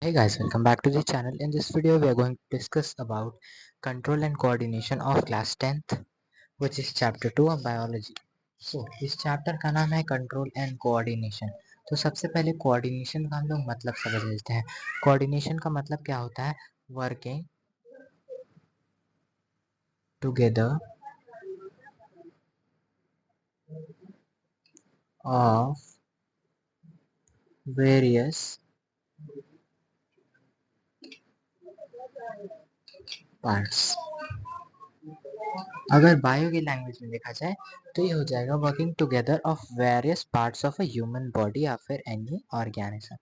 Hey guys, welcome back to the channel. In this video, we are going to discuss about control and coordination of class 10th, which is chapter 2 of biology. So, इस chapter का नाम है control and coordination. तो सबसे पहले coordination का हम लोग मतलब समझ लेते हैं। कोऑर्डिनेशन का मतलब क्या होता है? Working together of various parts. अगर बायो की लैंग्वेज में देखा जाए तो ये हो जाएगा working together of various parts of a human body या फिर एनी ऑर्गेनिज्म।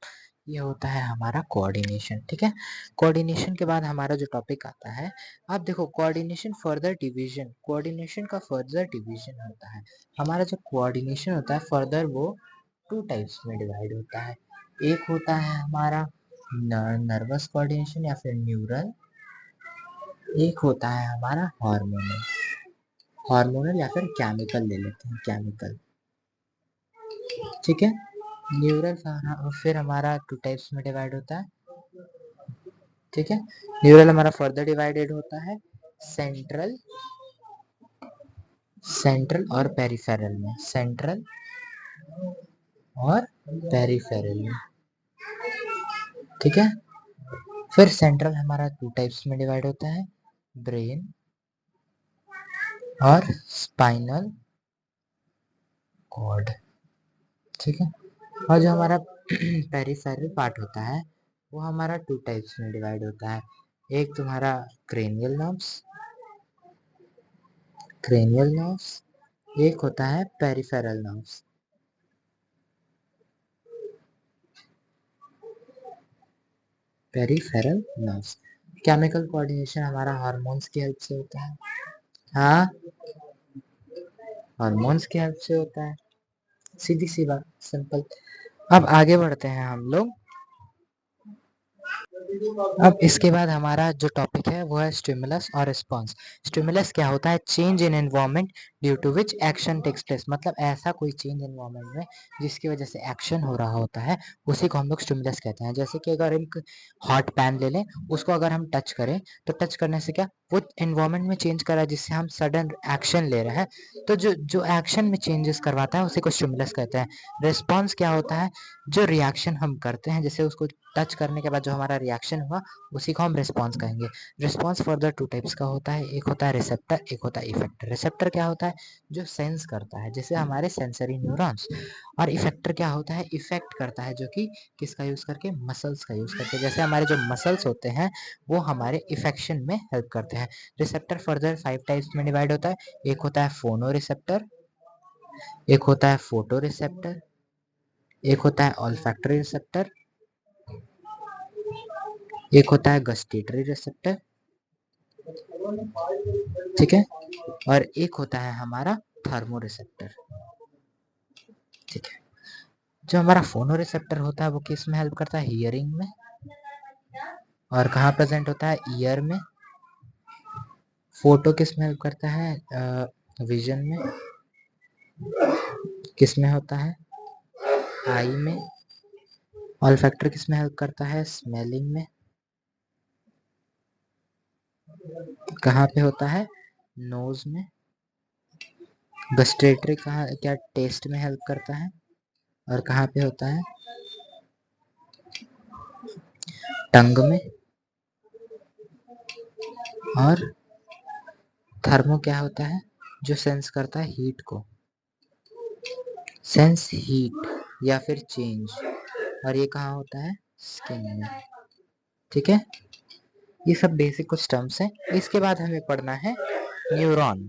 ये होता है हमारा कोऑर्डिनेशन। ठीक है, कोऑर्डिनेशन के बाद हमारा जो टॉपिक आता है, आप देखो कोऑर्डिनेशन फर्दर डिवीजन, कोऑर्डिनेशन का फर्दर डिवीजन होता है। हमारा जो कोऑर्डिनेशन होता है फर्दर वो टू टाइप्स में डिवाइड होता है। एक होता है हमारा नर्वस कोऑर्डिनेशन या फिर न्यूरल, एक होता है हमारा हार्मोनल। हार्मोनल या फिर केमिकल ले लेते हैं, केमिकल। ठीक है, न्यूरल फिर हमारा टू टाइप्स में डिवाइड होता है। ठीक है, न्यूरल हमारा फर्दर डिवाइडेड होता है सेंट्रल, सेंट्रल और पेरिफेरल में, सेंट्रल और पेरिफेरल में। ठीक है, फिर सेंट्रल हमारा टू टाइप्स में डिवाइड होता है, ब्रेन और स्पाइनल कॉर्ड। ठीक है, और जो हमारा पेरिफेरल पार्ट होता है वो हमारा टू टाइप्स में डिवाइड होता है। एक तुम्हारा क्रेनियल नर्व्स, क्रेनियल नर्व्स, एक होता है peripheral nerves. Peripheral nerves. Chemical coordination हमारा हार्मोन्स की हेल्प से होता है। हाँ, हार्मोन्स की हेल्प से होता है, सीधी सी बात, सिंपल। अब आगे बढ़ते हैं हम लोग। अब इसके बाद हमारा जो टॉपिक है वो है स्टिमुलस और रिस्पांस। स्टिमुलस क्या होता है? Change in environment due to which action takes place. मतलब ऐसा कोई चेंज एनवायरनमेंट में जिसकी वजह से एक्शन हो रहा होता है, उसी को हम लोग स्टिमुलस कहते हैं। जैसे कि अगर एक हॉट पैन ले लें, उसको अगर हम टच करें तो टच करने से क्या वो एनवायरनमेंट में चेंज कर रहा है, जिससे हम सडन एक्शन ले रहे हैं। तो जो जो एक्शन में चेंजेस करवाता है उसी को स्टिमुलस कहते हैं। रिस्पॉन्स क्या होता है? जो रिएक्शन हम करते हैं, जैसे उसको टच करने के बाद जो हमारा रिएक्शन हुआ उसी को हम रिस्पॉन्स कहेंगे। रिस्पॉन्स फर्दर टू टाइप्स का होता है, एक होता है रिसेप्टर, एक होता है इफेक्टर। रिसेप्टर क्या होता है? जो सेंस करता है, जैसे हमारे सेंसरी न्यूरॉन्स। और इफेक्टर क्या होता है? इफेक्ट करता है, जो कि किसका यूज करके? मसल्स का यूज करके। जैसे हमारे जो मसल्स होते हैं वो हमारे इफेक्शन में हेल्प करते हैं। रिसेप्टर फर्दर 5 टाइप्स में डिवाइड होता है। एक होता है फोनो रिसेप्टर, एक होता है फोटो रिसेप्टर, एक होता है ऑल्फैक्टरी रिसेप्टर, एक होता है गस्टेटरी रिसेप्टर। ठीक है, और एक होता है हमारा थर्मो रिसेप्टर। ठीक है, जो हमारा फोनो रिसेप्टर होता है वो किस में हेल्प करता है? हियरिंग में। और कहाँ प्रेजेंट होता है? ईयर में। फोटो किस में हेल्प करता है? विजन में। किस में होता है? आई में। ऑल्फैक्टर किस में हेल्प करता है? स्मेलिंग में। कहाँ पे होता है? नोज में। गस्टेटरी कहाँ, क्या टेस्ट में हेल्प करता है? और कहाँ पे होता है? टंग में। और थर्मो क्या होता है? जो सेंस करता है हीट को, सेंस हीट या फिर चेंज। और ये कहाँ होता है? स्किन में। ठीक है, ये सब बेसिक कुछ टर्म्स हैं। इसके बाद हमें पढ़ना है न्यूरॉन।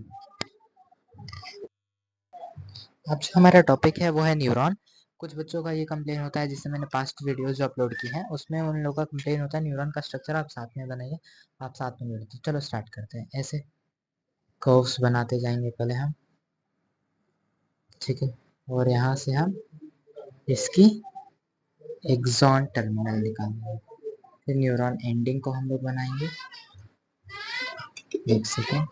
अब जो हमारा टॉपिक है वो है न्यूरॉन। कुछ बच्चों का ये कंप्लेन होता है, जिससे मैंने पास्ट वीडियोस जो अपलोड की हैं उसमें उन लोगों का कंप्लेन होता है न्यूरॉन का स्ट्रक्चर आप साथ में बनाइए, आप साथ में जोड़ते। चलो स्टार्ट करते हैं। ऐसे कर्व्स बनाते जाएंगे पहले हम। ठीक है, और यहाँ से हम इसकी एक्सॉन टर्मिनल निकालेंगे। फिर न्यूरॉन एंडिंग को हम लोग बनाएंगे। एक सेकेंड।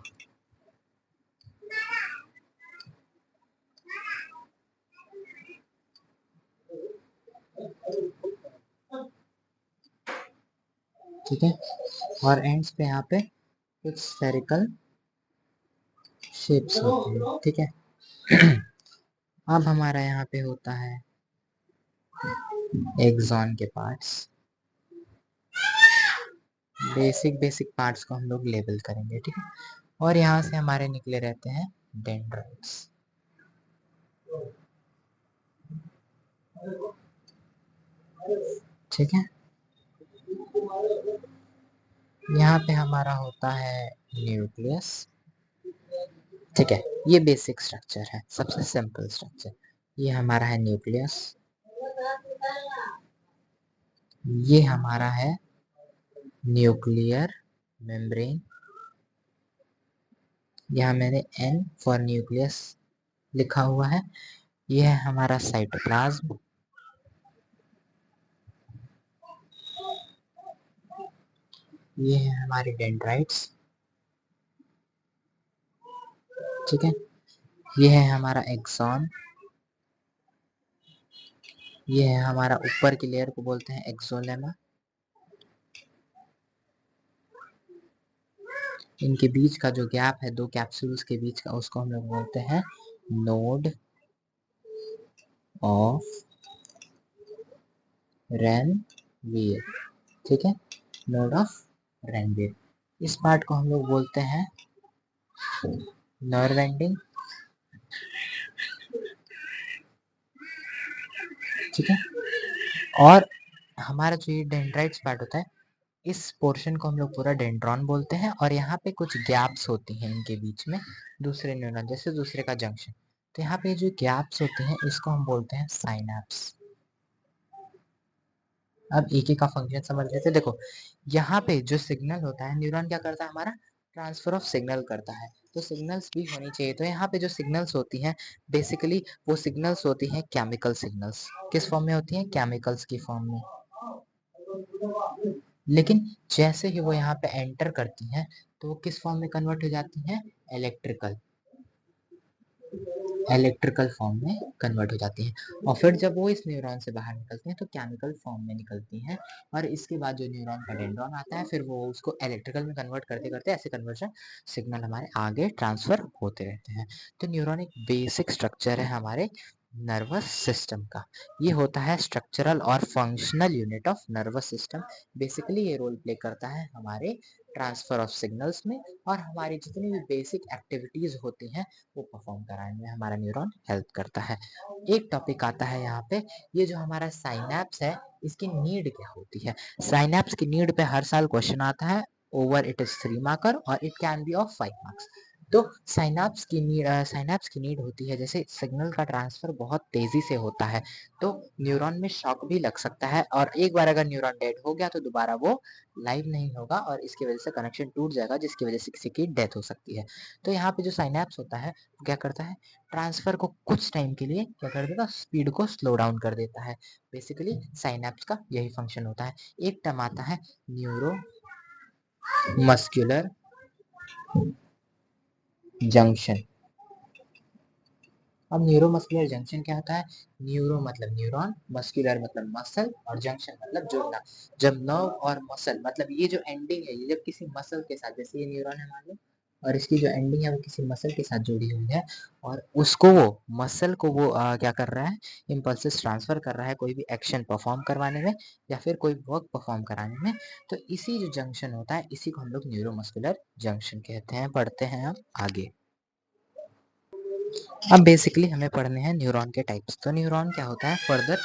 ठीक है, और एंड्स पे यहाँ पे कुछ स्फेरिकल शेप्स होते हैं, ठीक है। अब हमारा यहाँ पे होता है एक्सॉन के पार्ट्स। बेसिक पार्ट्स को हम लोग लेबल करेंगे, ठीक है, और यहाँ से हमारे निकले रहते हैं डेंड्राइट्स, ठीक है। यहाँ पे हमारा होता है न्यूक्लियस, ठीक है, ये बेसिक स्ट्रक्चर है, सबसे सिंपल स्ट्रक्चर। ये हमारा है न्यूक्लियस, ये हमारा है न्यूक्लियर मेम्ब्रेन, यहाँ मैंने N फॉर न्यूक्लियस लिखा हुआ है। ये है हमारा साइटोप्लाज्म, ये है हमारे डेंड्राइट्स, ठीक है, ये है हमारा एक्सॉन, ये है हमारा ऊपर की लेयर को बोलते हैं एक्सोलेमा, इनके बीच का जो गैप है दो कैप्सूल्स के बीच का, उसको हम लोग बोलते हैं नोड ऑफ रेनवीयर, ठीक है, नोड ऑफ रेनवीयर। इस पार्ट को हम लोग बोलते हैं नर्व एंडिंग, ठीक है, और हमारा जो ये डेंड्राइट्स पार्ट होता है, इस पोर्शन को हम लोग पूरा डेंड्रॉन बोलते हैं, और यहाँ पे कुछ गैप्स होती हैं इनके बीच में दूसरे न्यूरॉन, जैसे दूसरे का जंक्शन, तो यहाँ पे जो गैप्स होते हैं इसको हम बोलते हैं साइनैप्स। अब एक एक का फंक्शन समझ लेते हैं। देखो यहाँ पे जो सिग्नल होता है, न्यूरॉन क्या करता है हमारा, ट्रांसफर ऑफ सिग्नल करता है, तो सिग्नल्स भी होनी चाहिए। तो यहाँ पे जो सिग्नल्स होती हैं बेसिकली वो सिग्नल्स होती हैं केमिकल सिग्नल्स। किस फॉर्म में होती हैं, केमिकल्स की फॉर्म में। लेकिन जैसे ही वो यहाँ पे एंटर करती हैं तो वो किस फॉर्म में कन्वर्ट हो जाती हैं, इलेक्ट्रिकल इलेक्ट्रिकल फॉर्म में कन्वर्ट हो जाती हैं, और फिर जब वो इस न्यूरॉन से बाहर निकलती हैं तो केमिकल फॉर्म में निकलती हैं, और इसके बाद जो न्यूरॉन का डेंड्रॉन आता है फिर वो उसको इलेक्ट्रिकल में कन्वर्ट करते करते ऐसे कन्वर्जन सिग्नल हमारे आगे ट्रांसफर होते रहते हैं। तो न्यूरॉन एक बेसिक स्ट्रक्चर है हमारे नर्वस सिस्टम का। ये होता है स्ट्रक्चरल और functional unit of nervous system. Basically ये रोल प्ले करता है हमारे ट्रांसफर ऑफ सिग्नल्स में, और हमारी जितनी भी बेसिक एक्टिविटीज होती हैं वो परफॉर्म कराने में हमारा न्यूरॉन हेल्प करता है। एक टॉपिक आता है यहाँ पे, ये जो हमारा साइनैप्स है इसकी नीड क्या होती है। साइनैप्स की नीड पे हर साल क्वेश्चन आता है, ओवर इट इज 3 मार्कर और it can be of 5 marks. तो साइनैप्स की नीड होती है, जैसे सिग्नल का ट्रांसफर बहुत तेजी से होता है तो न्यूरॉन में शॉक भी लग सकता है, और एक बार अगर न्यूरॉन डेड हो गया तो दोबारा वो लाइव नहीं होगा, और इसकी वजह से कनेक्शन टूट जाएगा, जिसकी वजह से किसी की डेथ हो सकती है। तो यहाँ पे जो साइनैप्स होता है वो क्या करता है, ट्रांसफर को कुछ टाइम के लिए क्या कर देगा, स्पीड को स्लो डाउन कर देता है। बेसिकली साइनैप्स का यही फंक्शन होता है। एक टर्म आता है न्यूरो मस्कुलर जंक्शन। अब न्यूरोमस्कुलर जंक्शन क्या होता है, न्यूरो मतलब न्यूरॉन, मस्कुलर मतलब मसल, और जंक्शन मतलब जुड़ना। जब नर्व और मसल मतलब ये जो एंडिंग है, ये जब किसी मसल के साथ, जैसे ये न्यूरॉन है मान लो, और इसकी जो एंडिंग है वो किसी मसल के साथ जुड़ी हुई है, और उसको वो मसल को वो क्या कर रहा है, इम्पल्सेस ट्रांसफर कर रहा है कोई भी एक्शन परफॉर्म करवाने में या फिर कोई वर्क परफॉर्म कराने में, तो इसी जो जंक्शन होता है इसी को हम लोग न्यूरोमस्कुलर जंक्शन कहते हैं। पढ़ते हैं हम आगे। अब बेसिकली हमें पढ़ने हैं न्यूरॉन के टाइप्स। तो न्यूरॉन क्या होता है फर्दर,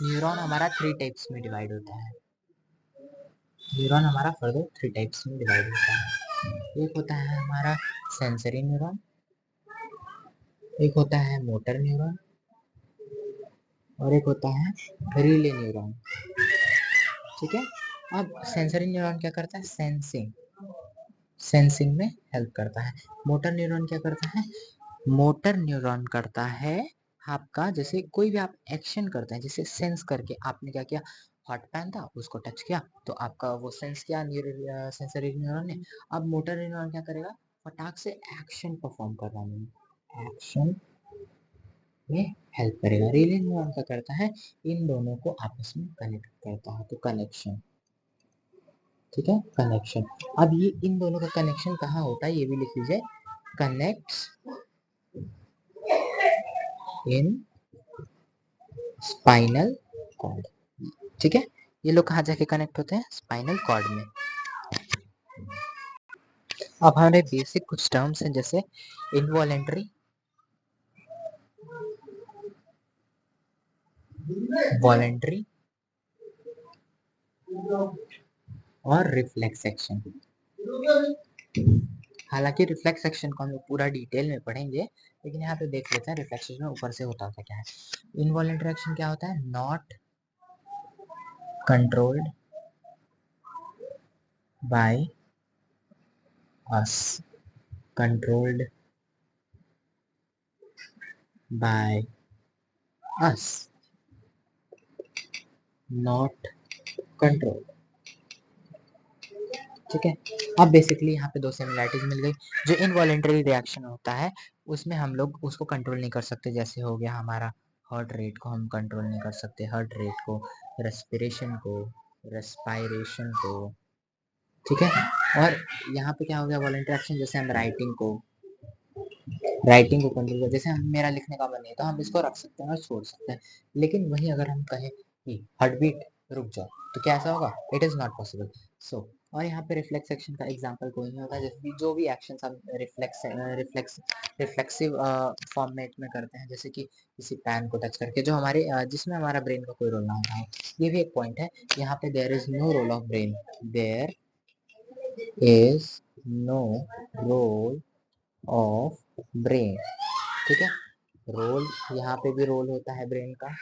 न्यूरॉन हमारा 3 टाइप्स में डिवाइड होता है। न्यूरॉन हमारा फर्दर 3 टाइप्स में डिवाइड होता है। एक होता है हमारा सेंसरी न्यूरॉन, एक होता है मोटर न्यूरॉन, और एक होता है रिले न्यूरॉन, ठीक है। अब सेंसरी न्यूरॉन क्या करता है, सेंसिंग में हेल्प करता है। मोटर न्यूरॉन क्या करता है, मोटर न्यूरॉन करता है आपका, जैसे कोई भी आप एक्शन करते हैं, जैसे सेंस करके आपने क्या किया, हॉट पैन था उसको टच किया तो आपका वो सेंस किया सेंसरी न्यूरॉन ने। अब मोटर न्यूरॉन क्या करेगा, फटाक से एक्शन परफॉर्म करवाने में, एक्शन में हेल्प करेगा। रिले न्यूरॉन क्या करता है, इन दोनों को आपस में कनेक्ट करता है, तो कनेक्शन, ठीक है, कनेक्शन। अब ये इन दोनों का कनेक्शन कहाँ होता है ये भी लिख लीजिए, कनेक्ट्स इन स्पाइनल कॉर्ड। ठीक है, ये लोग कहाँ जाके कनेक्ट होते हैं, स्पाइनल कॉर्ड में। अब हमारे बेसिक कुछ टर्म्स हैं जैसे इनवॉलेंटरी, वॉलेंटरी और रिफ्लेक्स एक्शन। हालांकि रिफ्लेक्स एक्शन को हम लोग पूरा डिटेल में पढ़ेंगे, लेकिन यहाँ पे देख लेते हैं रिफ्लेक्स एक्शन ऊपर से होता था क्या है। इनवॉलेंटरी एक्शन क्या होता है, not controlled by us, controlled by us, not control. ठीक है, अब बेसिकली यहाँ पे दो सिमिलैरिटीज मिल गई। जो इनवॉलेंटरी रिएक्शन होता है उसमें हम लोग उसको कंट्रोल नहीं कर सकते, जैसे हो गया हमारा हार्ट रेट को हम कंट्रोल नहीं कर सकते, हार्ट रेट को, रेस्पिरेशन को, रेस्पायरेशन को। ठीक है, और यहाँ पे क्या हो गया वॉलेंटरी एक्शन, जैसे हम राइटिंग को कंट्रोल कर, जैसे हम मेरा लिखने का मन नहीं है तो हम इसको रख सकते हैं और छोड़ सकते हैं। लेकिन वहीं अगर हम कहें कि हार्ट बीट रुक जाओ तो क्या ऐसा होगा, इट इज नॉट पॉसिबल। सो और यहाँ पे रिफ्लेक्स एक्शन का एग्जांपल कोई नहीं होता, जैसे कि जो भी एक्शंस हम रिफ्लेक्सिव फॉर्मेट में करते हैं, जैसे कि किसी पैन को टच करके, जो हमारे जिसमें हमारा ब्रेन का कोई रोल ना होता है। ये भी एक पॉइंट है, यहाँ पे there is no role of brain, there is no role of brain. ठीक है, रोल यहाँ पे भी रोल होता है ब्रेन का,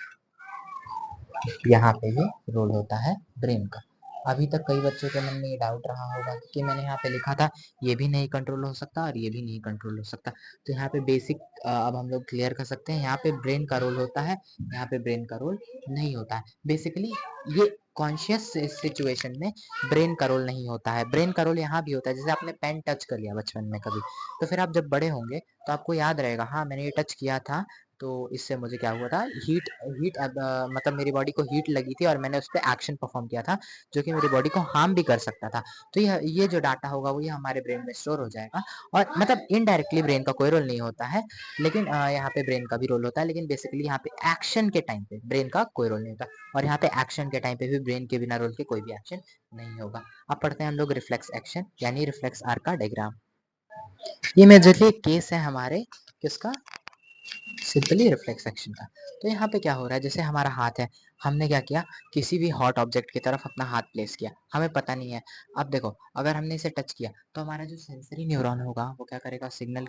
यहाँ पे भी रोल होता है ब्रेन का। अभी तक कई बच्चों के मन में ये डाउट रहा होगा कि मैंने यहाँ पे लिखा था ये भी नहीं कंट्रोल हो सकता और ये भी नहीं कंट्रोल हो सकता। तो यहाँ पे बेसिक अब हम लोग क्लियर कर सकते हैं, यहाँ पे ब्रेन का रोल होता है, यहाँ पे ब्रेन का रोल नहीं होता है। बेसिकली ये कॉन्शियस सिचुएशन में ब्रेन का रोल नहीं होता है, ब्रेन का रोल यहाँ भी होता है। जैसे आपने पेन टच कर लिया बचपन में कभी, तो फिर आप जब बड़े होंगे तो आपको याद रहेगा, हाँ मैंने ये टच किया था, तो इससे मुझे क्या हुआ था, हीट हीट मतलब मेरी बॉडी को हीट लगी थी और मैंने उस पर एक्शन परफॉर्म किया था जो कि मेरी बॉडी को हार्म भी कर सकता था। तो ये जो डाटा होगा वो ये हमारे ब्रेन में स्टोर हो जाएगा, और मतलब इनडायरेक्टली ब्रेन का कोई रोल नहीं होता है, लेकिन यहाँ पे ब्रेन का भी रोल होता है, लेकिन बेसिकली यहाँ पे एक्शन के टाइम पे ब्रेन का कोई रोल नहीं होता, और यहाँ पे एक्शन के टाइम पे भी ब्रेन के बिना रोल के कोई भी एक्शन नहीं होगा। अब पढ़ते हैं हम लोग रिफ्लेक्स एक्शन यानी रिफ्लेक्स आर्क का डायग्राम। ये मेजरली केस है हमारे किसका, सिंपली रिफ्लेक्स एक्शन का। तो यहाँ पे क्या हो रहा है, जैसे हमारा हाथ है, हमने क्या किया, किसी भी हॉट ऑब्जेक्ट की तरफ अपना हाथ प्लेस किया, हमें पता नहीं है। अब देखो अगर हमने इसे टच किया तो हमारा जो सेंसरी न्यूरॉन होगा वो क्या करेगा, सिग्नल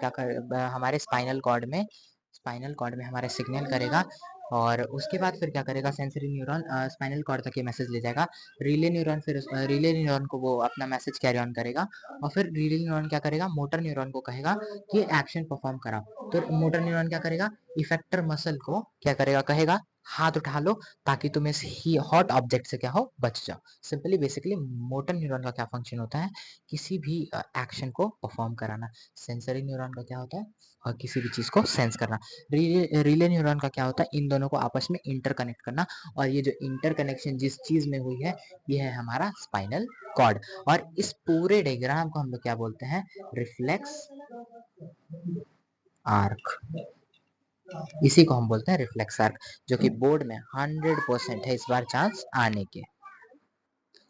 हमारे स्पाइनल कॉर्ड में हमारे सिग्नल करेगा, और उसके बाद फिर क्या करेगा, सेंसरी न्यूरॉन स्पाइनल कॉर्ड तक ये मैसेज ले जाएगा। रिले न्यूरॉन को वो अपना मैसेज कैरी ऑन करेगा, और फिर रिले न्यूरॉन क्या करेगा, मोटर न्यूरॉन को कहेगा कि एक्शन परफॉर्म कराओ। तो मोटर न्यूरॉन क्या करेगा, इफेक्टर मसल को क्या करेगा, कहेगा हाथ उठा लो ताकि तुम इस हॉट ऑब्जेक्ट से क्या हो, बच जाओ। सिंपली बेसिकली मोटर न्यूरॉन का क्या फंक्शन होता है, किसी भी एक्शन को परफॉर्म कराना। सेंसरी न्यूरॉन का क्या होता है, और किसी भी चीज को सेंस करना। रिले न्यूरॉन का क्या होता है, इन दोनों को आपस में इंटरकनेक्ट करना, और ये जो इंटरकनेक्शन जिस चीज में हुई है ये है हमारा स्पाइनल कॉर्ड। और इस पूरे डायग्राम को हम लोग क्या बोलते हैं, रिफ्लेक्स आर्क, इसी को हम बोलते हैं रिफ्लेक्स आर्क, जो कि बोर्ड में 100% है इस बार चांस आने के।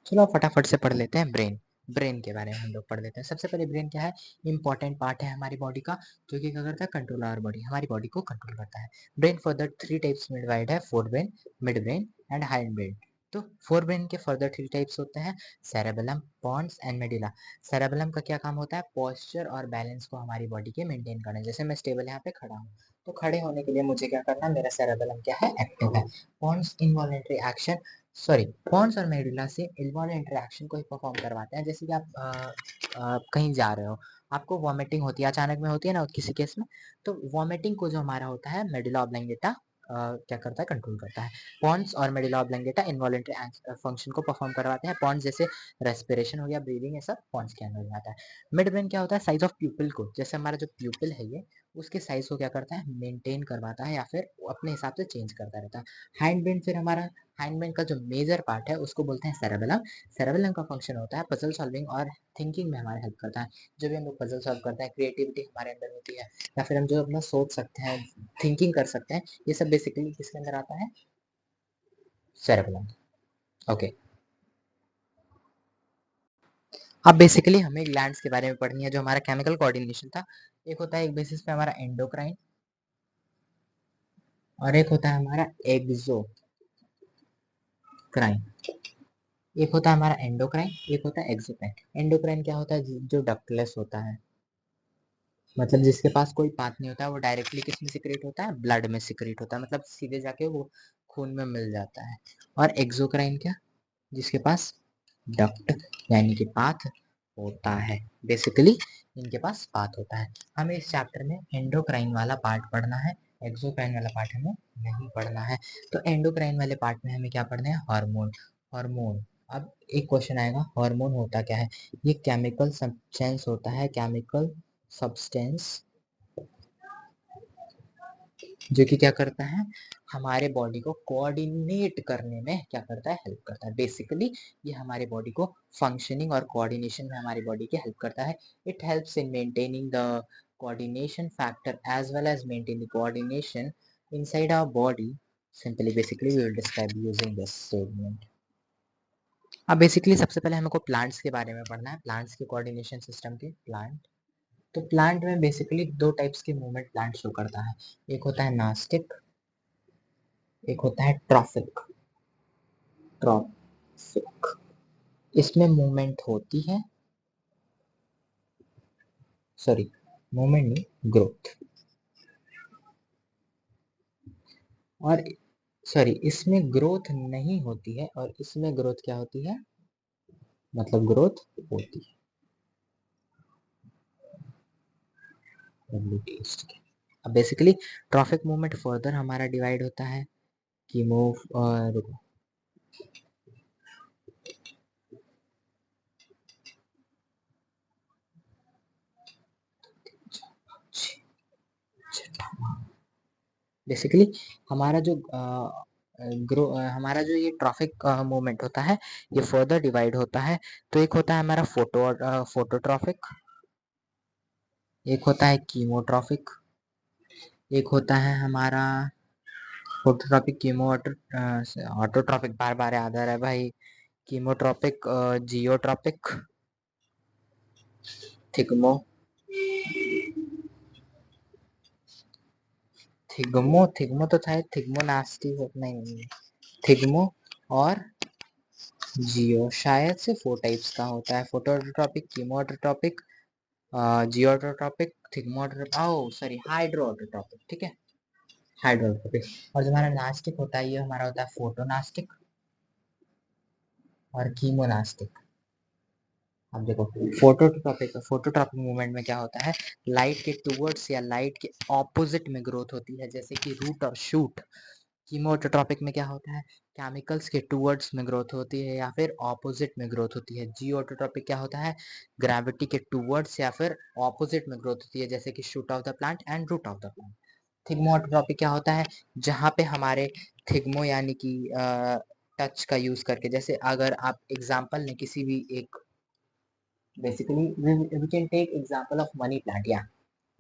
चलो आप फटाफट से पढ़ लेते हैं ब्रेन के बारे में हम लोग पढ़ लेते हैं। सबसे पहले ब्रेन क्या है, इंपॉर्टेंट पार्ट है हमारी बॉडी का, जो कि क्या करता है, कंट्रोल आवर बॉडी, हमारी बॉडी को कंट्रोल करता है। ब्रेन फर्दर 3 टाइप्स में डिवाइड है, fore brain, mid brain and hind brain. तो फोर ब्रेन के फर्दर 3 टाइप्स होते हैं, cerebellum, pons and medulla. Cerebellum का क्या काम होता है, पोस्चर और बैलेंस को हमारी बॉडी के मेंटेन करना। जैसे मैं स्टेबल यहाँ पे खड़ा हूँ, तो खड़े होने के लिए मुझे क्या करना है, मेरा सेरेबेलम क्या है, एक्टिव है। Pons involuntary action, sorry, pons और मेडुला से इनवॉलेंटरी एक्शन को ही परफॉर्म करवाते हैं। जैसे कि आप कहीं जा रहे हो, आपको वॉमिटिंग होती है, अचानक में होती है ना किसी केस में, तो वॉमिटिंग को जो हमारा होता है मेडुला ऑब्लंगेटा क्या करता है, कंट्रोल करता है। पॉन्स और मेडुला ऑब्लंगेटा इनवॉलेंटरी फंक्शन को परफॉर्म करवाते हैं। पॉन्स जैसे रेस्पिरेशन हो गया, ब्रीदिंग, ये सब पॉन्स के अंदर आता है। मिड ब्रेन क्या होता है, साइज ऑफ प्यूपिल को, जैसे हमारा जो प्यूपिल है ये, उसके साइज को क्या करता है, मेंटेन करवाता है या फिर अपने हिसाब से चेंज करता रहता है। हाइंड ब्रेन फिर हमारा हाइंड ब्रेन का जो मेजर पार्ट है उसको बोलते हैं सेरेबेलम। सेरेबेलम का फंक्शन होता है पजल सॉल्विंग और थिंकिंग में हमारी हेल्प करता है। जब भी हम लोग पजल सॉल्व करते हैं, क्रिएटिविटी हमारे अंदर होती है या फिर हम जो अपना सोच सकते हैं, थिंकिंग कर सकते हैं, ये सब बेसिकली किसके अंदर आता है, सेरेबेलम। ओके, अब बेसिकली हमें ग्लैंड्स के बारे में पढ़नी है। जो हमारा केमिकल कोऑर्डिनेशन था, एक होता है एक बेसिस पे हमारा एंडोक्राइन और एक होता है हमारा एक्सोक्राइन। एक होता है हमारा एंडोक्राइन, एक होता है एक्सोक्राइन। एंडोक्राइन क्या होता है, जो डक्टलेस होता है, मतलब जिसके पास कोई पाथ नहीं होता है, वो डायरेक्टली किस में सिक्रेट होता है, ब्लड में सिक्रेट होता है, मतलब सीधे जाके वो खून में मिल जाता है। और एक्सोक्राइन क्या, जिसके पास डक्ट यानी कि पाथ होता है। बेसिकली इनके पास पाथ होता है। हमें इस चैप्टर में एंडोक्राइन वाला पार्ट पढ़ना है, एक्सोक्राइन वाला पार्ट हमें नहीं पढ़ना है। तो एंडोक्राइन वाले पार्ट में हमें क्या पढ़ना है, हार्मोन। हार्मोन, अब एक क्वेश्चन आएगा, हार्मोन होता क्या है। ये केमिकल सब्सटेंस होता है, केमिकल सब्सटेंस जो कि क्या करता है, हमारे बॉडी को कोऑर्डिनेट करने में क्या करता है, हेल्प करता है। बेसिकली ये हमारे बॉडी को फंक्शनिंग और कोऑर्डिनेशन में हमारी बॉडी की हेल्प करता है। It helps in maintaining the coordination factor as well as maintaining coordination inside our body. Simply basically we will describe using this statement. अब बेसिकली सबसे पहले हमको प्लांट्स के बारे में पढ़ना है, प्लांट्स के कोऑर्डिनेशन सिस्टम के प्लांट। तो प्लांट में बेसिकली दो टाइप्स के मूवमेंट प्लांट शो करता है, एक होता है नास्टिक, एक होता है ट्रॉफिक। ट्रॉफिक, इसमें मूवमेंट होती है, सॉरी मूवमेंट नहीं, ग्रोथ। और सॉरी, इसमें ग्रोथ नहीं होती है और इसमें ग्रोथ क्या होती है, मतलब ग्रोथ होती है। अब बेसिकली ट्रॉफिक मूवमेंट फर्दर हमारा डिवाइड होता है कि मूव और बेसिकली हमारा जो हमारा जो ये ट्रॉफिक मूवमेंट होता है, ये फर्दर डिवाइड होता है। तो एक होता है हमारा फोटोट्रॉफिक, एक होता है कीमोट्रॉफिक, एक होता है हमारा फोटोट्रॉपिक, कीमो ऑटोट्रॉपिक, बार बार याद आ रहा है भाई, कीमोट्रॉपिक, जियोट्रॉपिक, थिग्मो थिग्मो थिग्मो तो था, थिग्मो नास्टी नहीं, थिग्मो और जियो, शायद से 4 टाइप्स का होता है, फोटोट्रॉपिक, कीमोट्रॉपिक, जियोट्रॉपिक, थिग्मोट्रॉपिक, ओ सॉरी हाइड्रोट्रॉपिक, ठीक है, हाइड्रोट्रॉपिक। और जो हमारा नास्टिक होता है, ये हमारा होता है फोटोनास्टिक और कीमोनास्टिक। अब देखो, फोटोट्रॉपिक मूवमेंट में क्या होता है, लाइट के टूवर्ड्स या लाइट के ऑपोजिट में ग्रोथ होती है, जैसे कि रूट और शूट। कीमोटोट्रॉपिक में क्या होता है, केमिकल्स के टूवर्ड्स में ग्रोथ होती है या फिर ऑपोजिट में ग्रोथ होती है। जियोटोट्रॉपिक क्या होता है, ग्रेविटी के टूवर्ड्स या फिर ऑपोजिट में ग्रोथ होती है, जैसे कि shoot of the plant and root of the plant. Thigmotropic क्या होता है, जहाँ पे हमारे थिग्मो यानी कि टच का यूज करके, जैसे अगर आप एग्जांपल लें किसी भी एक, basically we can take example of money plant. या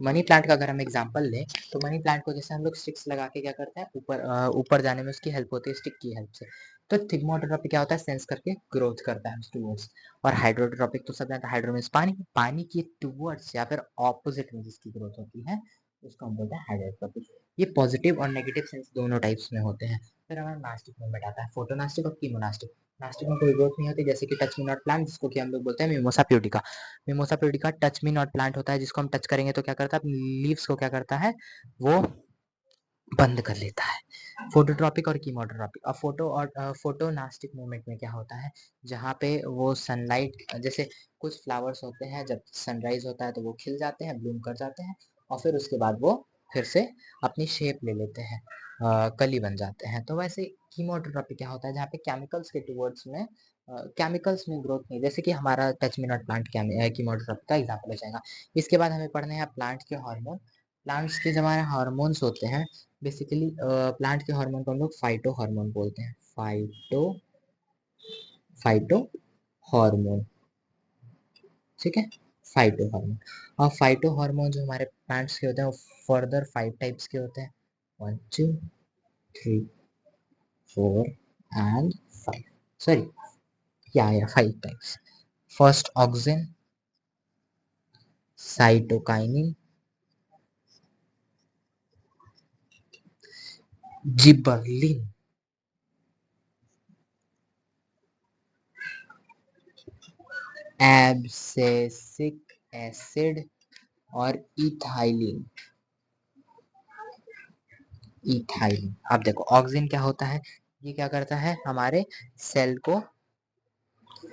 मनी प्लांट का अगर हम एग्जांपल लें, तो मनी प्लांट को जैसे हम लोग स्टिक्स लगा के क्या करते हैं, ऊपर ऊपर जाने में उसकी हेल्प होती है स्टिक की हेल्प से। तो थिग्मोटोट्रॉपिक क्या होता है, सेंस करके ग्रोथ करता है टूवर्ड्स। और हाइड्रोट्रॉपिक तो सब जानते हैं, हाइड्रो मीन्स पानी, पानी की टूवर्ड्स या फिर ऑपोजिट में जिसकी ग्रोथ होती है, उसको हम बोलते हैं हाइड्रोट्रॉपिक। ये पॉजिटिव और नेगेटिव सेंस दोनों टाइप्स में होते हैं। फिर हमारा नास्टिक मूवमेंट आता है, फोटोनास्टिक और कीमोनास्टिक। नास्टिक में कोई ग्रोथ नहीं होती, जैसे कि टच मी नॉट प्लांट, जिसको कि हम लोग बोलते हैं mimosa pudica. Mimosa pudica touch me not plant होता है, जिसको हम टच करेंगे तो क्या करता है, लीव्स को क्या करता है, वो बंद कर लेता है। फोटोट्रॉपिक और कीमोट्रॉपिक। अब फोटोनास्टिक मूवमेंट में क्या होता है, जहाँ पे वो सनलाइट, जैसे कुछ फ्लावर्स होते हैं, जब सनराइज होता है तो वो खिल जाते हैं, ब्लूम कर जाते हैं, और फिर उसके बाद वो फिर से अपनी शेप ले लेते हैं, कली बन जाते हैं। तो वैसे कीमोट्रॉपिक क्या होता है, जहाँ पे केमिकल्स के टुवर्ड्स में केमिकल्स में ग्रोथ नहीं, जैसे कि हमारा touch me not plant chemotropic का एग्जाम्पल हो जाएगा। इसके बाद हमें पढ़ने हैं प्लांट के हार्मोन। प्लांट्स के जो हमारे हार्मोन्स होते हैं, बेसिकली प्लांट के हार्मोन को हम लोग फाइटो हार्मोन बोलते हैं। फाइटो हार्मोन, ठीक है, फाइटो हार्मोन। और फाइटो हार्मोन जो हमारे प्लांट्स के होते हैं वो फर्दर 5 टाइप्स के होते हैं। 1 2 3 4 एंड 5, सॉरी, या 5 types. First auxin, cytokinin, gibberellin, abscisic acid और इथाइलिन। अब देखो ऑक्सिन क्या होता है, ये क्या करता है, हमारे सेल को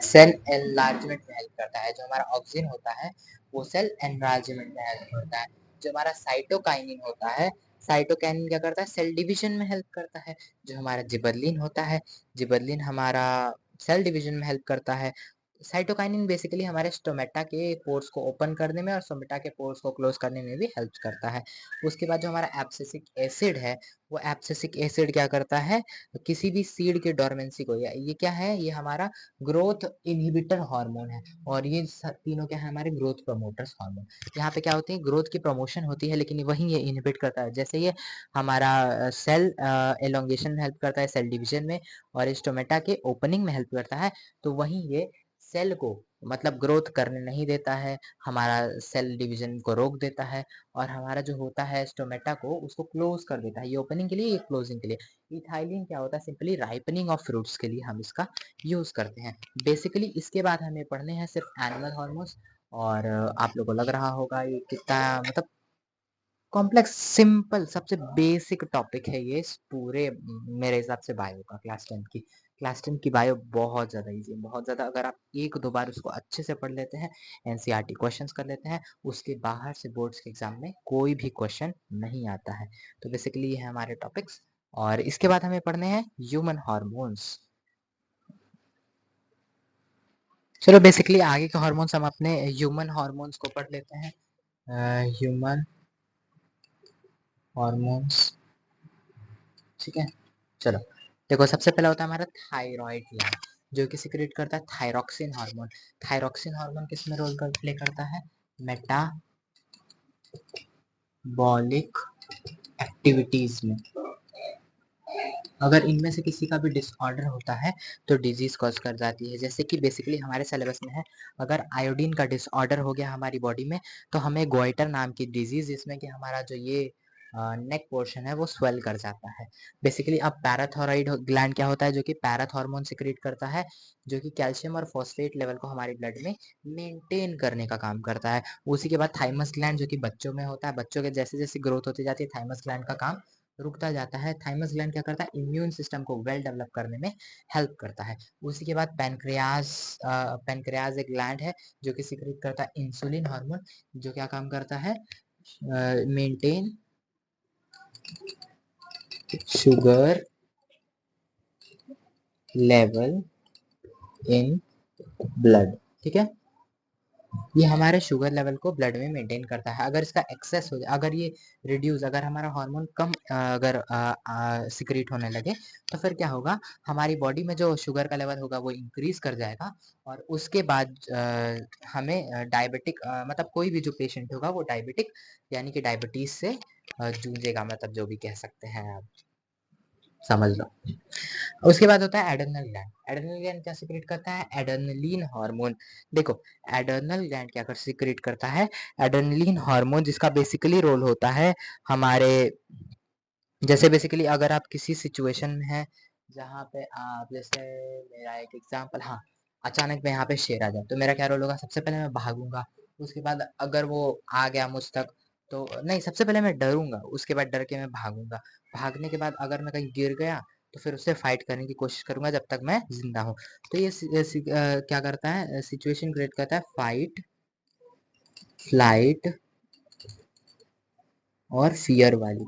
सेल एनलार्जमेंट में हेल्प करता है। जो हमारा ऑक्सिन होता है वो सेल एनलार्जमेंट में हेल्प करता है। जो हमारा साइटोकाइनिन होता है, साइटोकाइनिन क्या करता है, सेल डिवीजन में हेल्प करता है। जो हमारा जिबरलिन होता है, जिबरलिन हमारा सेल डिवीजन में हेल्प करता है। साइटोकाइनिन बेसिकली हमारे स्टोमेटा के पोर्स को ओपन करने में और स्टोमेटा के पोर्स को क्लोज करने में भी हेल्प करता है। उसके बाद जो हमारा एब्सिसिक एसिड है, वो एब्सिसिक एसिड क्या करता है, किसी भी सीड के डोरमेंसी को, ये क्या है, ये हमारा ग्रोथ इनहिबिटर हार्मोन है। और ये तीनों क्या है, हमारे ग्रोथ प्रमोटर्स हार्मोन। यहाँ पे क्या होती है, ग्रोथ की प्रमोशन होती है, लेकिन वहीं ये इनहिबिट करता है। जैसे ये हमारा सेल एलोंगेशन में हेल्प करता है, सेल डिवीजन में, और स्टोमेटा के ओपनिंग में हेल्प करता है, तो वहीं ये सेल को मतलब ग्रोथ करने नहीं देता है, हमारा सेल डिवीजन को रोक देता है, और हमारा जो होता है स्टोमेटा को उसको क्लोज कर देता है, ये ओपनिंग के लिए, ये क्लोजिंग के लिए। इथाइलिन क्या होता है, सिंपली राइपनिंग ऑफ फ्रूट्स के लिए हम इसका यूज करते हैं। बेसिकली इसके बाद हमें पढ़ने हैं सिर्फ एनिमल हार्मोन्स। और आप लोगों को लग रहा होगा ये कितना मतलब कॉम्प्लेक्स, सिंपल, सबसे बेसिक टॉपिक है ये पूरे मेरे हिसाब से बायो का। क्लास 10 की बायो बहुत ज़्यादा इजी है, बहुत ज़्यादा। अगर आप एक दो बार उसको अच्छे से पढ़ लेते हैं, एनसीईआरटी क्वेश्चंस कर लेते हैं, उसके बाहर से बोर्ड्स के एग्जाम में कोई भी क्वेश्चन नहीं आता है। तो बेसिकली ये है हमारे टॉपिक्स। और इसके बाद हमें पढ़ने हैं ह्यूमन हार्मोन्स। चलो बेसिकली आगे के हार्मोन्स हम अपने ह्यूमन हार्मोन्स को पढ़ लेते हैं। ह्यूमन हार्मोन्स, ठीक है। चलो देखो, सबसे पहला होता है हमारा थायराइड ग्लैंड, जो कि सिक्रेट करता है थायरॉक्सिन हार्मोन। थायरॉक्सिन हार्मोन किस में रोल प्ले करता है, मेटाबॉलिक एक्टिविटीज में। अगर इनमें से किसी का भी डिसऑर्डर होता है तो डिजीज कॉज कर जाती है। जैसे कि बेसिकली हमारे सिलेबस में है, अगर आयोडीन का डिसऑर्डर हो गया हमारी बॉडी में, तो हमें गोइटर नाम की डिजीज, जिसमें कि हमारा जो ये नेक पोर्शन है वो स्वेल कर जाता है। बेसिकली अब पैराथायरॉइड ग्लैंड क्या होता है, जो कि पैराथ हार्मोन सिक्रेट करता है, जो कि कैल्शियम और फॉस्फेट लेवल को हमारे ब्लड में मेंटेन करने का काम करता है। उसी के बाद थाइमस ग्लैंड, जो कि बच्चों में होता है, बच्चों के जैसे जैसे ग्रोथ होती जाती है थाइमस ग्लैंड का काम रुकता जाता है। थाइमस ग्लैंड क्या करता है, इम्यून सिस्टम को वेल डेवलप करने में हेल्प करता है। उसी के बाद पैनक्रियाज एक ग्लैंड है, जो कि सिक्रेट करता है इंसुलिन हार्मोन, जो क्या काम करता है, maintain sugar level in blood, ठीक है। ये हमारे शुगर लेवल को ब्लड में मेंटेन करता है। अगर इसका एक्सेस हो जाए, अगर ये रिड्यूस, अगर हमारा हार्मोन कम अगर सिक्रीट होने लगे, तो फिर क्या होगा, हमारी बॉडी में जो शुगर का लेवल होगा वो इंक्रीज कर जाएगा। और उसके बाद हमें डायबिटिक मतलब कोई भी जो पेशेंट होगा वो डायबिटिक यानी कि डायबिटीज से जूझेगा, मतलब जो भी कह सकते हैं आप, समझ लो। उसके बाद होता है एड्रेनल ग्लैंड। एड्रेनल ग्लैंड क्या सिक्रेट करता है, एड्रेनलिन हार्मोन। देखो एड्रेनल ग्लैंड क्या कर सिक्रेट करता है, एड्रेनलिन हार्मोन, जिसका बेसिकली रोल होता है हमारे, जैसे बेसिकली अगर आप किसी सिचुएशन में हैं जहाँ पे आप, जैसे मेरा एक एग्जांपल, हाँ, अचानक में यहाँ पे शेर आ जाए, तो मेरा क्या रोल होगा, सबसे पहले मैं भागूंगा। उसके बाद अगर वो आ गया मुझ तक, तो नहीं, सबसे पहले मैं डरूंगा, उसके बाद डर के मैं भागूंगा। भागने के बाद अगर मैं कहीं गिर गया, तो फिर उससे फाइट करने की कोशिश करूंगा जब तक मैं जिंदा हूँ। तो ये क्या करता है, सिचुएशन क्रिएट करता है फाइट, फ्लाइट और फियर वाली।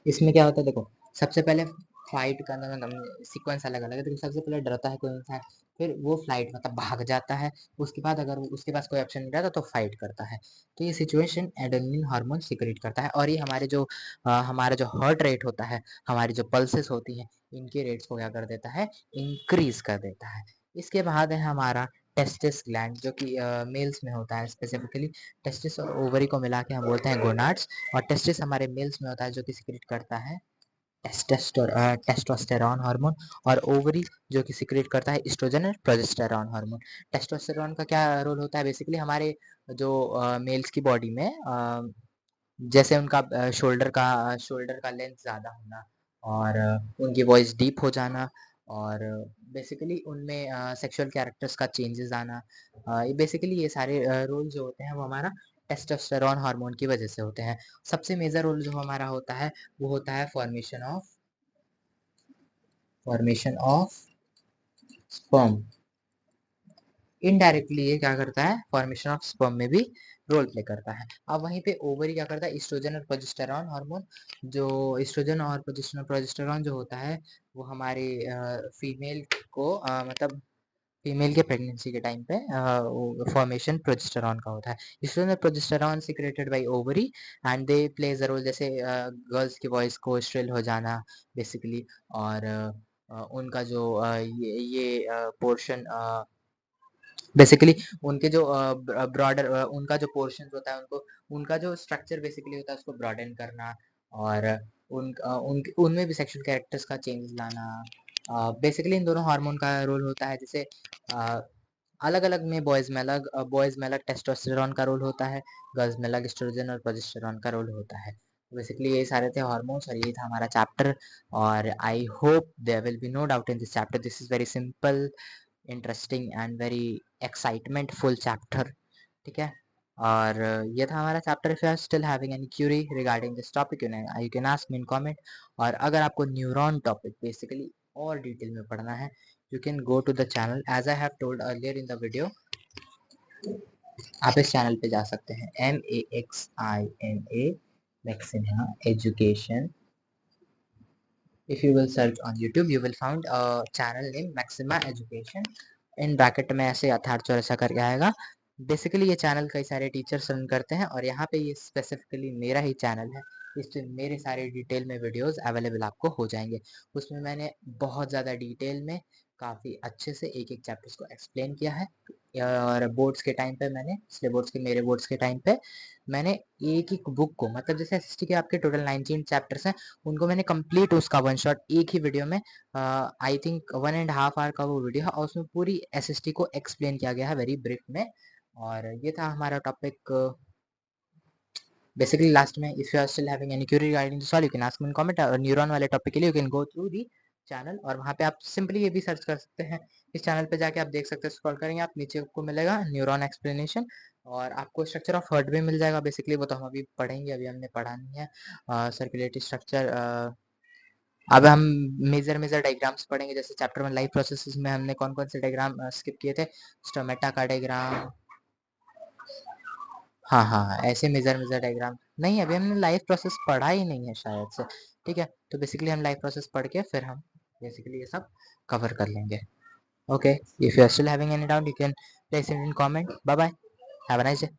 इसमें क्या होता है, देखो सबसे पहले फाइट करने का सीक्वेंस अलग अलग है। देखो सबसे पहले डरता है कोई इंसान, फिर वो फ्लाइट मतलब भाग जाता है, उसके बाद अगर उसके पास कोई ऑप्शन नहीं रहता तो फाइट करता है। तो ये सिचुएशन एड्रेनलिन हार्मोन सीक्रेट करता है और ये हमारे जो हमारा जो हार्ट रेट होता है, हमारी जो पल्सेस होती हैं, इनके रेट्स को क्या कर देता है, इंक्रीज कर देता है। इसके बाद है हमारा टेस्टिस ग्लैंड, जो कि मेल्स में होता है स्पेसिफिकली। टेस्टिस और ओवरी को मिला के हम बोलते हैं गोनाड्स, और टेस्टिस हमारे मेल्स में होता है जो कि सिक्रेट करता है टेस्टोस्टेरॉन हार्मोन, और ओवरी जो कि सिक्रेट करता है एस्ट्रोजन और प्रोजेस्टेरॉन हार्मोन। टेस्टोस्टेरॉन का क्या रोल होता है, बेसिकली हमारे जो मेल्स की बॉडी में जैसे उनका शोल्डर का लेंथ ज़्यादा होना, और उनकी वॉइस डीप हो जाना, और बेसिकली उनमें सेक्सुअल कैरेक्टर्स का चेंजेस आना, ये बेसिकली ये सारे रोल जो होते हैं वो हमारा टेस्टोस्टेरॉन हार्मोन की वजह से होते हैं। सबसे मेजर रोल जो हमारा होता है वो होता है फॉर्मेशन ऑफ स्पर्म। इनडायरेक्टली ये क्या करता है, फॉर्मेशन ऑफ स्पर्म में भी रोल प्ले करता है। अब वहीं पे ओवरी क्या करता है, ईस्ट्रोजन और प्रोजेस्टेरॉन हार्मोन, जो ईस्ट्रोजन और प्रोजेस्टेरॉन जो होता है वो हमारे फीमेल को मतलब फीमेल के प्रेगनेंसी के टाइम पे फॉर्मेशन प्रोजेस्टेरॉन का होता है। इसलिए में progesterone secreted by ovary and they plays a role, जैसे गर्ल्स की वॉइस को श्रिल हो जाना बेसिकली, और उनका जो ये पोर्शन बेसिकली उनके जो ब्रॉडर उनका जो पोर्शन होता है, उनको उनका जो स्ट्रक्चर बेसिकली होता है उसको ब्रॉडन करना, और उनमें भी सेक्सुअल कैरेक्टर्स का चेंज लाना। बेसिकली इन दोनों हार्मोन का रोल होता है। जैसे अलग अलग में बॉयज में अलग टेस्टोस्टेरॉन का रोल होता है, गर्ल्स में अलग एस्ट्रोजन और प्रोजेस्टेरॉन का रोल होता है। बेसिकली ये सारे थे हार्मोन्स और ये था हमारा चैप्टर, और I hope there will be no doubt in this chapter. This is very simple, interesting and very excitement full chapter, ठीक है। और ये था हमारा चैप्टर। If you are still having any query regarding this topic you can ask me in comment. और अगर आपको न्यूरॉन टॉपिक बेसिकली और डिटेल में पढ़ना है, you can go to the channel as I have told earlier in the video। आप इस channel पे जा सकते हैं, MAXIMA maxima education. if you will search on YouTube you will find a channel named Maxima Education। In bracket में ऐसे अर्थात चौरसा करके आएगा। बेसिकली ये चैनल कई सारे टीचर्स रन करते हैं, और यहाँ पे ये स्पेसिफिकली मेरा ही चैनल है, इसमें मेरे सारे डिटेल में वीडियोस अवेलेबल आपको हो जाएंगे। उसमें मैंने बहुत ज़्यादा डिटेल में काफ़ी अच्छे से एक एक चैप्टर्स को एक्सप्लेन किया है। और बोर्ड्स के टाइम पे मैंने मेरे बोर्ड्स के टाइम पे मैंने एक एक बुक को, मतलब जैसे एसएसटी के आपके टोटल 19 चैप्टर्स हैं, उनको मैंने कंप्लीट उसका वन शॉट एक ही वीडियो में, आई थिंक 1.5 आवर का वो वीडियो है, और उसमें पूरी एसएसटी को एक्सप्लेन किया गया है वेरी ब्रीफ में। और ये था हमारा टॉपिक बेसिकली लास्ट में। If you are still having any query regarding this all you can ask me in comment. और न्यूरॉन वाले टॉपिक के लिए you can go through the channel, और वहाँ पे आप सिंपली ये भी सर्च कर सकते हैं। इस चैनल पे जाके आप देख सकते हैं, स्क्रॉल करेंगे आप नीचे आपको मिलेगा न्यूरॉन एक्सप्लेनेशन, और आपको स्ट्रक्चर ऑफ हर्ट भी मिल जाएगा। बेसिकली वो तो हम अभी पढ़ेंगे, अभी हमने पढ़ा नहीं है सर्कुलेटरी स्ट्रक्चर। अब हम मेजर डायग्राम्स पढ़ेंगे, जैसे चैप्टर में लाइफ प्रोसेसेस में हमने कौन कौन से डायग्राम स्किप किए थे, स्टोमेटा का डायग्राम, हाँ हाँ ऐसे मेजर डायग्राम नहीं, अभी हमने लाइफ प्रोसेस पढ़ा ही नहीं है शायद से, ठीक है। तो बेसिकली हम लाइफ प्रोसेस पढ़ के फिर हम बेसिकली ये सब कवर कर लेंगे। Okay, if you are still having any doubt you can place it in comment. Bye bye, have a nice day.